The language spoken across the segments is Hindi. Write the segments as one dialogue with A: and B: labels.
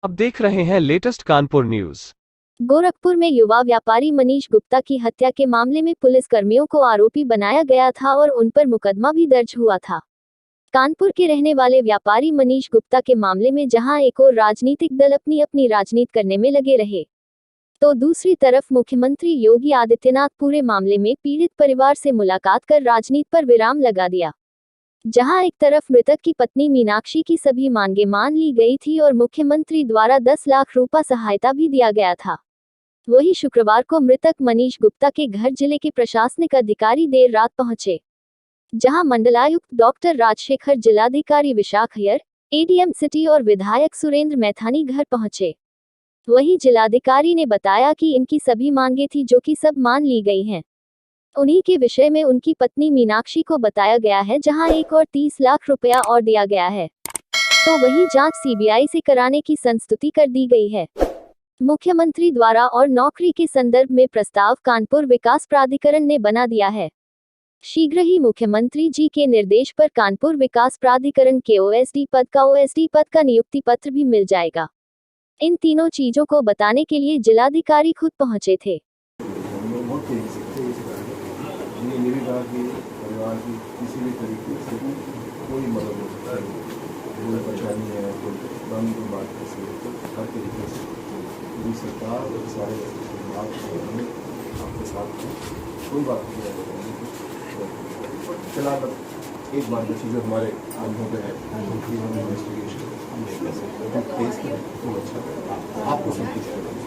A: आप देख रहे हैं लेटेस्ट कानपुर न्यूज।
B: गोरखपुर में युवा व्यापारी मनीष गुप्ता की हत्या के मामले में पुलिस कर्मियों को आरोपी बनाया गया था और उन पर मुकदमा भी दर्ज हुआ था। कानपुर के रहने वाले व्यापारी मनीष गुप्ता के मामले में जहां एक और राजनीतिक दल अपनी राजनीति करने में लगे रहे, तो दूसरी तरफ मुख्यमंत्री योगी आदित्यनाथ पूरे मामले में पीड़ित परिवार से मुलाकात कर राजनीति पर विराम लगा दिया। जहां एक तरफ मृतक की पत्नी मीनाक्षी की सभी मांगे मान ली गई थी और मुख्यमंत्री द्वारा 10 लाख रुपए सहायता भी दिया गया था, वहीं शुक्रवार को मृतक मनीष गुप्ता के घर जिले के प्रशासनिक अधिकारी देर रात पहुंचे, जहां मंडलायुक्त डॉक्टर राजशेखर, जिलाधिकारी विशाख अय्यर, एडीएम सिटी और विधायक सुरेंद्र मैथानी घर पहुंचे। वहीं जिलाधिकारी ने बताया कि इनकी सभी मांगे थी जो कि सब मान ली गई हैं। उन्हीं के विषय में उनकी पत्नी मीनाक्षी को बताया गया है, जहां एक और 30 लाख रुपया और दिया गया है, तो वही जांच सीबीआई से कराने की संस्तुति कर दी गई है। मुख्यमंत्री द्वारा और नौकरी के संदर्भ में प्रस्ताव कानपुर विकास प्राधिकरण ने बना दिया है। शीघ्र ही मुख्यमंत्री जी के निर्देश पर कानपुर विकास प्राधिकरण के ओएसडी पद का नियुक्ति पत्र भी मिल जाएगा। इन तीनों चीजों को बताने के लिए जिलाधिकारी खुद पहुंचे थे।
C: मेरी कहा कि परिवार की किसी भी तरीके से कोई मदद हो सकता है, कोई परेशानी है, कोई पुरानी कोई बात कैसे तो हर तरीके से पूरी सरकार और सारे आपके साथ कोई बात नहीं है। फिलहाल एक बार बची जो हमारे अनुभव में है इन्वेस्टिगेशन केस करें तो अच्छा आपको संतुष्ट करें।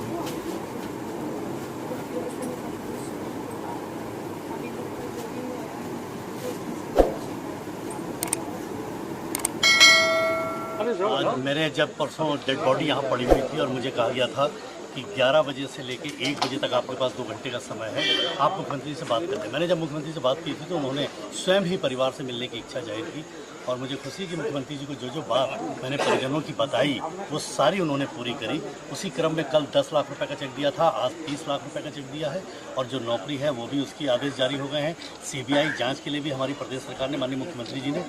D: आज मेरे जब परसों डेड बॉडी यहाँ पड़ी हुई थी और मुझे कहा गया था कि 11 बजे से लेकर 1 बजे तक आपके पास 2 घंटे का समय है, आप मुख्यमंत्री से बात करते हैं। मैंने जब मुख्यमंत्री से बात की थी तो उन्होंने स्वयं ही परिवार से मिलने की इच्छा जाहिर की और मुझे खुशी कि मुख्यमंत्री जी को जो बात मैंने परिजनों की बताई वो सारी उन्होंने पूरी करी। उसी क्रम में कल 10 लाख रुपए का चेक दिया था, आज 30 लाख रुपए का चेक दिया है और जो नौकरी है वो भी उसकी आदेश जारी हो गए हैं। सीबीआई जांच के लिए भी हमारी प्रदेश सरकार ने, माननीय मुख्यमंत्री जी ने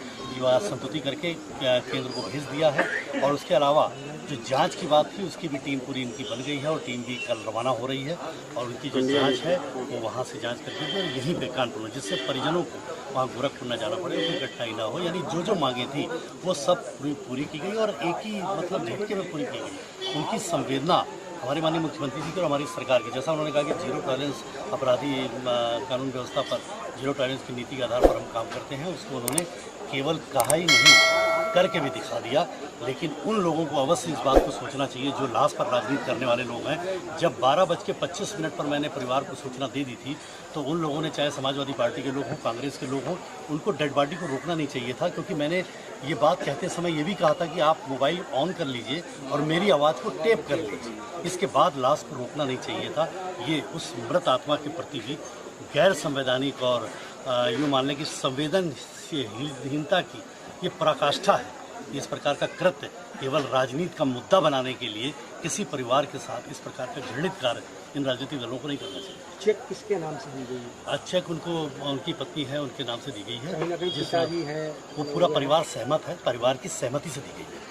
D: संस्तुति करके केंद्र को भेज दिया है और उसके अलावा जो जांच की बात थी उसकी भी टीम पूरी इनकी बन गई है और टीम भी कल रवाना हो रही है और उनकी जो जांच है वो वहाँ से जांच करके और यहीं पे कानपुर में, जिससे परिजनों को वहाँ गोरखपुर न जाना पड़े, कोई कठिनाई ना हो। यानी जो मांगे थी वो सब पूरी की गई और एक ही मतलब झटके में पूरी की गई। उनकी संवेदना हमारे माननीय मुख्यमंत्री जी की और हमारी सरकार की, जैसा उन्होंने कहा कि जीरो टॉलरेंस अपराधी कानून व्यवस्था पर जीरो टॉलरेंस की नीति के आधार पर हम काम करते हैं, उसको उन्होंने केवल कहा ही नहीं करके भी दिखा दिया। लेकिन उन लोगों को अवश्य इस बात को सोचना चाहिए जो लाश पर राजनीति करने वाले लोग हैं। जब 12:25 पर मैंने परिवार को सूचना दे दी थी तो उन लोगों ने, चाहे समाजवादी पार्टी के लोग हों, कांग्रेस के लोग हों, उनको डेड बॉडी को रोकना नहीं चाहिए था, क्योंकि मैंने ये बात कहते समय ये भी कहा था कि आप मोबाइल ऑन कर लीजिए और मेरी आवाज़ को टेप कर लीजिए, इसके बाद लाश को रोकना नहीं चाहिए था। ये उस मृत आत्मा के प्रति भी गैर संवैधानिक और यूँ मान लें कि संवेदनहीनता की ये पराकाष्ठा है। इस प्रकार का कृत्य केवल राजनीति का मुद्दा बनाने के लिए किसी परिवार के साथ इस प्रकार का घृणित कार्य इन राजनीतिक दलों को नहीं करना चाहिए।
E: चेक किसके नाम से दी गई है?
D: चेक उनको, उनकी पत्नी है, उनके नाम से दी गई है,
E: पिताजी है,
D: वो पूरा परिवार सहमत है, परिवार की सहमति से दी गई है।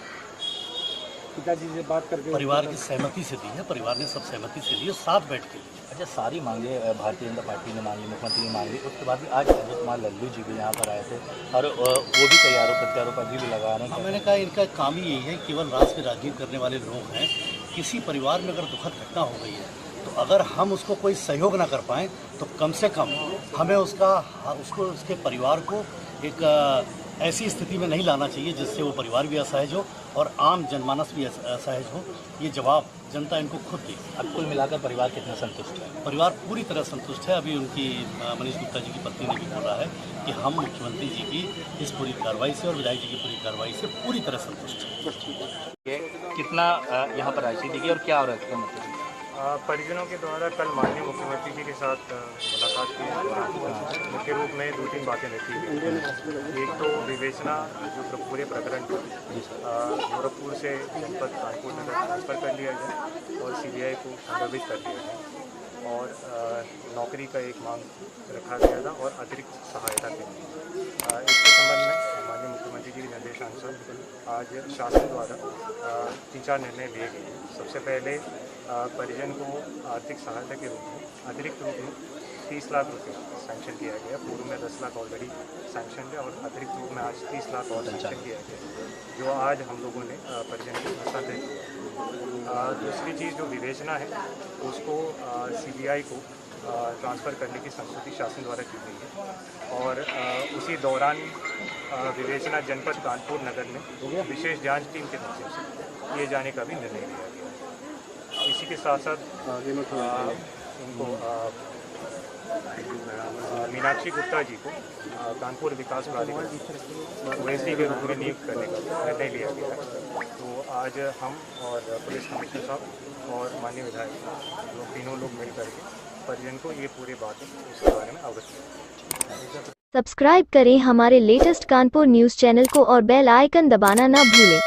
E: पिताजी से बात करके
D: परिवार की सहमति से दी है, परिवार ने सब सहमति से दी है, साथ बैठ के ली।
F: अच्छा, सारी मांगे भारतीय जनता पार्टी ने मांगी, मुख्यमंत्री ने मांगी, उसके बाद भी आज अजय कुमार लल्लू जी भी यहाँ पर आए थे और वो भी कई आरोप प्रत्यारोप अभी भी लगा रहे हैं।
D: मैंने कहा इनका काम ही यही है, केवल राज में राजनीति करने वाले लोग हैं। किसी परिवार में अगर दुखद घटना हो गई है तो अगर हम उसको कोई सहयोग ना कर पाएँ तो कम से कम हमें उसके परिवार को एक ऐसी स्थिति में नहीं लाना चाहिए जिससे वो परिवार भी असहज हो और आम जनमानस भी असहज हो। ये जवाब जनता इनको खुद दी।
F: अब कुल मिलाकर परिवार कितना संतुष्ट है?
D: परिवार पूरी तरह संतुष्ट है। अभी उनकी मनीष गुप्ता जी की पत्नी ने भी बोला है कि हम मुख्यमंत्री जी की इस पूरी कार्रवाई से और विधायक जी की पूरी कार्रवाई से पूरी तरह संतुष्ट हैं।
F: कितना यहाँ पर राशि दी गई और क्या हो रहा है मतलब?
G: परिजनों के द्वारा कल माननीय मुख्यमंत्री जी के साथ मुलाकात की। मुख्य रूप में 2-3 बातें रखी गई। एक तो विवेचना जो पूरे प्रकरण पर गोरखपुर से जनपद कानपुर नगर ट्रांसफ़र कर लिया जाए और सीबीआई को संदर्भित कर दिया जाए और नौकरी का एक मांग रखा गया था और अतिरिक्त सहायता के लिए। इसके संबंध में माननीय मुख्यमंत्री जी के निर्देशानुसार आज शासन द्वारा 3-4 निर्णय लिए गए हैं। सबसे पहले परिजन को आर्थिक सहायता के रूप में अतिरिक्त रूप में 30 लाख रुपये सैंक्शन किया गया। पूर्व में 10 लाख ऑलरेडी सैंक्शन है और अतिरिक्त रूप में आज 30 लाख और सैंक्शन किया गया, जो आज हम लोगों ने परिजन को हस्तांतरित किया। दूसरी चीज़ जो विवेचना है उसको CBI को ट्रांसफ़र करने की संस्तुति शासन द्वारा की गई है और उसी दौरान विवेचना जनपद कानपुर नगर में विशेष जांच टीम के माध्यम से किए जाने का भी निर्णय लिया गया। इसी के साथ साथ इनको मीनाक्षी गुप्ता जी को कानपुर विकास प्राधिकरण OSD के रूप में नियुक्त करने का निर्णय लिया गया है। तो आज हम और पुलिस कमिश्नर साहब और माननीय विधायक लोग तीनों लोग मिल करके परिजन को ये पूरी बातें उसके बारे में अवगत किया।
B: सब्सक्राइब करें हमारे लेटेस्ट कानपुर न्यूज़ चैनल को और बेल आइकन दबाना ना भूलें।